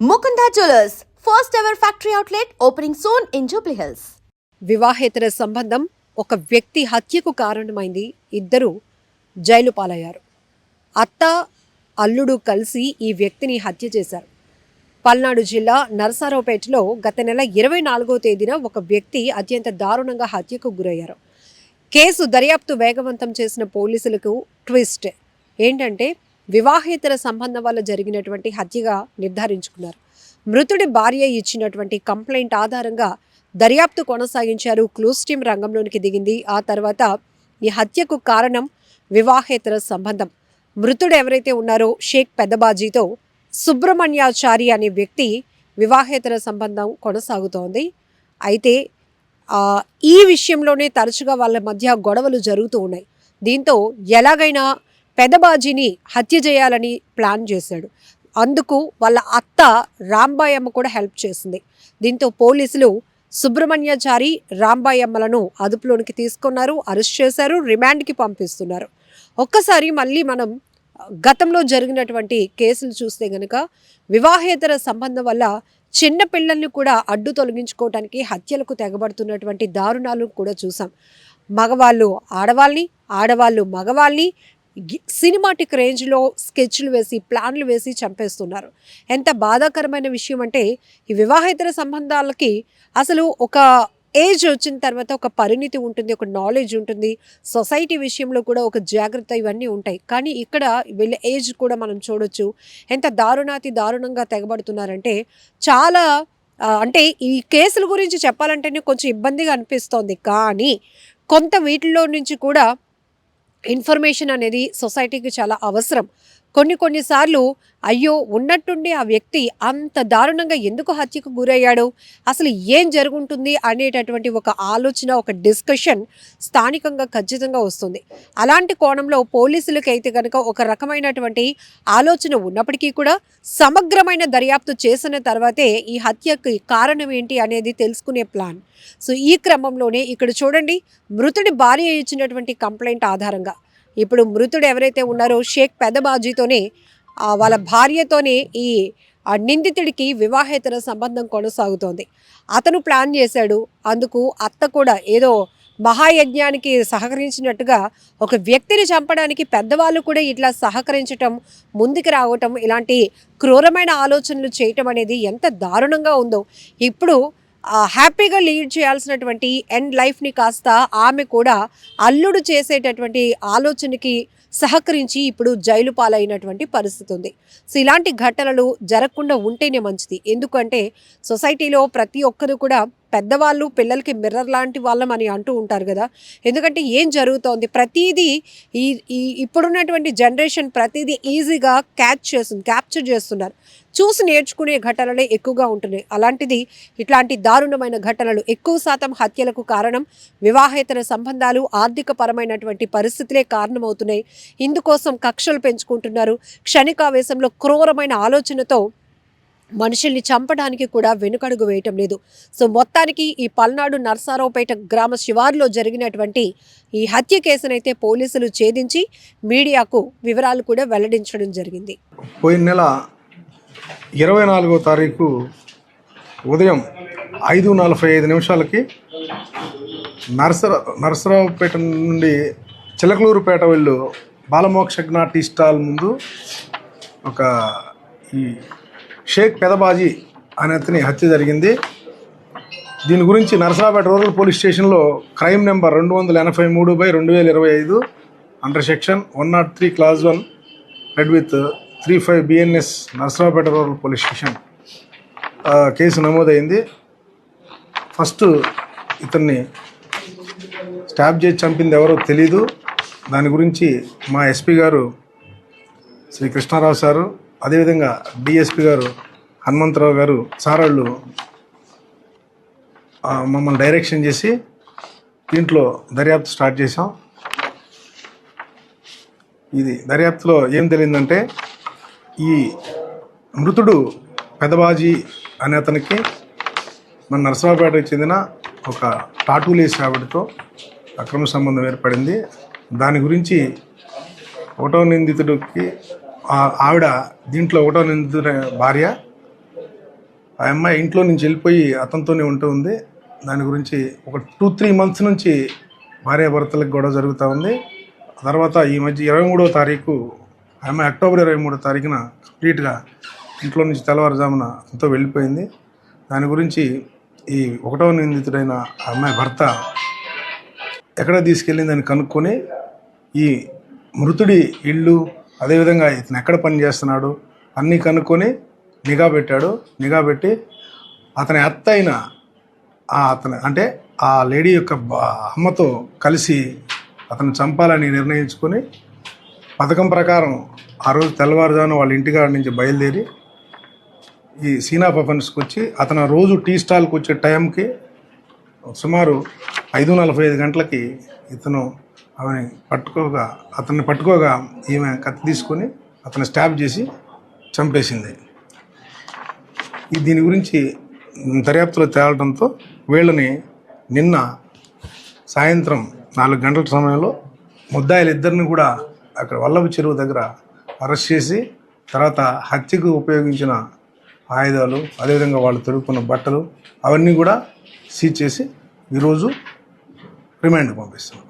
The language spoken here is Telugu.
Mukunda Jewellers, first ever factory outlet opening soon in Jubilee Hills. వివాహేతర సంబంధం ఒక వ్యక్తి హత్యకు కారణమైంది. ఇద్దరు జైలు పాలయ్యారు. అత్త అల్లుడు కలిసి ఈ వ్యక్తిని హత్య చేశారు. పల్నాడు జిల్లా నరసరావుపేటలో గత నెల 24వ తేదీన ఒక వ్యక్తి అత్యంత దారుణంగా హత్యకు గురయ్యారు. కేసు దర్యాప్తు వేగవంతం చేసిన పోలీసులకు ట్విస్ట్ ఏంటంటే వివాహేతర సంబంధం వల్ల జరిగినటువంటి హత్యగా నిర్ధారించుకున్నారు. మృతుడి భార్య ఇచ్చినటువంటి కంప్లైంట్ ఆధారంగా దర్యాప్తు కొనసాగించారు. క్లూస్ టీమ్ రంగంలోనికి దిగింది. ఆ తర్వాత ఈ హత్యకు కారణం వివాహేతర సంబంధం. మృతుడు ఎవరైతే ఉన్నారో షేక్ పెద్దబాజీతో సుబ్రహ్మణ్యాచారి అనే వ్యక్తి వివాహేతర సంబంధం కొనసాగుతోంది. అయితే ఈ విషయంలోనే తరచుగా వాళ్ళ మధ్య గొడవలు జరుగుతూ ఉన్నాయి. దీంతో ఎలాగైనా పెద్దబాజీని హత్య చేయాలని ప్లాన్ చేశాడు. అందుకు వాళ్ళ అత్త రాంబాయమ్మ కూడా హెల్ప్ చేసింది. దీంతో పోలీసులు సుబ్రహ్మణ్యాచారి రాంబాయమ్మలను అదుపులోనికి తీసుకున్నారు, అరెస్ట్ చేశారు, రిమాండ్కి పంపిస్తున్నారు. ఒక్కసారి మళ్ళీ మనం గతంలో జరిగినటువంటి కేసులు చూస్తే గనక వివాహేతర సంబంధం వల్ల చిన్న పిల్లల్ని కూడా అడ్డు తొలగించుకోవడానికి హత్యలకు తెగబడుతున్నటువంటి దారుణాలు కూడా చూసాం. మగవాళ్ళు ఆడవాళ్ళని, ఆడవాళ్ళు మగవాళ్ళని సినిమాటిక్ రేంజ్లో స్కెచ్లు వేసి ప్లాన్లు వేసి చంపేస్తున్నారు. ఎంత బాధాకరమైన విషయం అంటే ఈ వివాహేతర సంబంధాలకి అసలు ఒక ఏజ్ వచ్చిన తర్వాత ఒక పరిణితి ఉంటుంది, ఒక నాలెడ్జ్ ఉంటుంది, సొసైటీ విషయంలో కూడా ఒక జాగ్రత్త, ఇవన్నీ ఉంటాయి. కానీ ఇక్కడ వీళ్ళ ఏజ్ కూడా మనం చూడొచ్చు. ఎంత దారుణంగా తెగబడుతున్నారంటే చాలా అంటే ఈ కేసుల గురించి చెప్పాలంటేనే కొంచెం ఇబ్బందిగా అనిపిస్తోంది. కానీ కొంత వీటిలో నుంచి కూడా ఇన్ఫర్మేషన్ అనేది సొసైటీకి చాలా అవసరం. కొన్నిసార్లు అయ్యో ఉన్నట్టుండి ఆ వ్యక్తి అంత దారుణంగా ఎందుకు హత్యకు గురయ్యాడు, అసలు ఏం జరుగుంటుంది అనేటటువంటి ఒక ఆలోచన, ఒక డిస్కషన్ స్థానికంగా ఖచ్చితంగా వస్తుంది. అలాంటి కోణంలో పోలీసులకి అయితే కనుక ఒక రకమైనటువంటి ఆలోచన ఉన్నప్పటికీ కూడా సమగ్రమైన దర్యాప్తు చేసిన తర్వాతే ఈ హత్యకి కారణం ఏంటి అనేది తెలుసుకునే ప్లాన్. సో ఈ క్రమంలోనే ఇక్కడ చూడండి, మృతుడి భార్య ఇచ్చినటువంటి కంప్లైంట్ ఆధారంగా ఇప్పుడు మృతుడు ఎవరైతే ఉన్నారో షేక్ పెద్దబాజీతోనే వాళ్ళ భార్యతోనే ఈ నిందితుడికి వివాహేతర సంబంధం కొనసాగుతోంది. అతను ప్లాన్ చేశాడు. అందుకు అత్త కూడా ఏదో మహాయజ్ఞానికి సహకరించినట్టుగా ఒక వ్యక్తిని చంపడానికి పెద్దవాళ్ళు కూడా ఇట్లా సహకరించటం, ముందుకు రావటం, ఇలాంటి క్రూరమైన ఆలోచనలు చేయటం అనేది ఎంత దారుణంగా ఉందో. ఇప్పుడు హ్యాపీగా లీడ్ చేయాల్సినటువంటి ఎండ్ లైఫ్ని కాస్త ఆమె కూడా అల్లుడు చేసేటటువంటి ఆలోచనకి సహకరించి ఇప్పుడు జైలు పాలైనటువంటి పరిస్థితి ఉంది. సో ఇలాంటి ఘటనలు జరగకుండా ఉంటేనే మంచిది. ఎందుకంటే సొసైటీలో ప్రతి ఒక్కరు కూడా పెద్దవాళ్ళు పిల్లలకి మిర్రర్ లాంటి వాళ్ళం అని అంటూ ఉంటారు కదా. ఎందుకంటే ఏం జరుగుతోంది, ప్రతిదీ ఇప్పుడున్నటువంటి జనరేషన్ ప్రతిదీ ఈజీగా క్యాప్చర్ చేస్తున్నారు. చూసి నేర్చుకునే ఘటనలే ఎక్కువగా ఉంటున్నాయి. అలాంటిది ఇట్లాంటి దారుణమైన ఘటనలు ఎక్కువ శాతం హత్యలకు కారణం వివాహేతర సంబంధాలు, ఆర్థిక పరమైనటువంటి పరిస్థితులే కారణమవుతున్నాయి. ఇందుకోసం కక్షలు పెంచుకుంటున్నారు. క్షణికావేశంలో క్రూరమైన ఆలోచనతో మనుషుల్ని చంపడానికి కూడా వెనుకడుగు వేయటం లేదు. సో మొత్తానికి ఈ పల్నాడు నరసరావుపేట గ్రామ శివారులో జరిగినటువంటి ఈ హత్య కేసునైతే పోలీసులు ఛేదించి మీడియాకు వివరాలు కూడా వెల్లడించడం జరిగింది. పోయిన నెల 24వ తారీఖు ఉదయం 5:45 నరసరావుపేట నుండి చిలకలూరుపేట వెళ్ళు బాలమోక్షజ్ఞ టీ స్టాల్ ముందు ఒక ఈ షేక్ పెదబాజీ అనే అతని హత్య జరిగింది. దీని గురించి నరసరావుపేట రూరల్ పోలీస్ స్టేషన్లో crime number 283/2025 under section 103 clause 1 red with 35 BNS Narasaraopet rural police station case నమోదైంది. ఫస్ట్ ఇతన్ని స్టాబ్ చేసి చంపింది ఎవరో తెలీదు. దాని గురించి మా ఎస్పీ గారు శ్రీ కృష్ణారావు సారు, అదేవిధంగా డిఎస్పీ గారు హనుమంతరావు గారు సారాళ్ళు మమ్మల్ని డైరెక్షన్ చేసి దీంట్లో దర్యాప్తు స్టార్ట్ చేసాం. ఇది దర్యాప్తులో ఏం తెలియదంటే ఈ మృతుడు పెదబాజీ అనే అతనికి మన నరసరావుపేటకు చెందిన ఒక టాటూలేసి ఆవిడతో అక్రమ సంబంధం ఏర్పడింది. దాని గురించి ఒకటో నిందితుడికి ఆవిడ దీంట్లో ఒకటో నిందితుడి భార్య ఆ అమ్మాయి ఇంట్లో నుంచి వెళ్ళిపోయి అతనితోనే ఉంటూ ఉంది. దాని గురించి ఒక 2-3 మంత్స్ నుంచి భార్యాభర్తలకు గొడవ జరుగుతూ ఉంది. తర్వాత ఈ మధ్య 23వ తారీఖు ఆ అమ్మాయి అక్టోబర్ 23వ తారీఖున కంప్లీట్గా ఇంట్లో నుంచి తెల్లవారుజామున అతనితో వెళ్ళిపోయింది. దాని గురించి ఈ 1వ నిందితుడైన ఆ అమ్మాయి భర్త ఎక్కడ తీసుకెళ్ళిందని కనుక్కొని ఈ మృతుడి ఇల్లు, అదేవిధంగా ఇతను ఎక్కడ పని చేస్తున్నాడు అన్నీ కనుక్కొని నిఘా పెట్టాడు. నిఘా పెట్టి అతని అత్త అయిన అంటే ఆ లేడీ యొక్క అమ్మతో కలిసి అతను చంపాలని నిర్ణయించుకొని పథకం ప్రకారం ఆ రోజు తెల్లవారుజామున వాళ్ళ ఇంటికాడ నుంచి బయలుదేరి ఈ సీనా పఫన్స్కి వచ్చి అతను రోజు టీ స్టాల్కి వచ్చే టైంకి సుమారు 5:45 గంటలకి ఇతను అతన్ని పట్టుకోగా ఈమె కత్తి తీసుకొని అతను స్టాబ్ చేసి చంపేసింది. దీని గురించి దర్యాప్తులో తేలడంతో వీళ్ళని నిన్న సాయంత్రం 4 గంటల సమయంలో ముద్దాయిలిద్దరిని కూడా అక్కడ వల్లభ చెరువు దగ్గర అరెస్ట్ చేసి తర్వాత హత్యకు ఉపయోగించిన ఆయుధాలు, అదేవిధంగా వాళ్ళు తొడుక్కున్న బట్టలు అవన్నీ కూడా సీజ్ చేసి ఈరోజు రిమాండ్కి పంపిస్తున్నాం.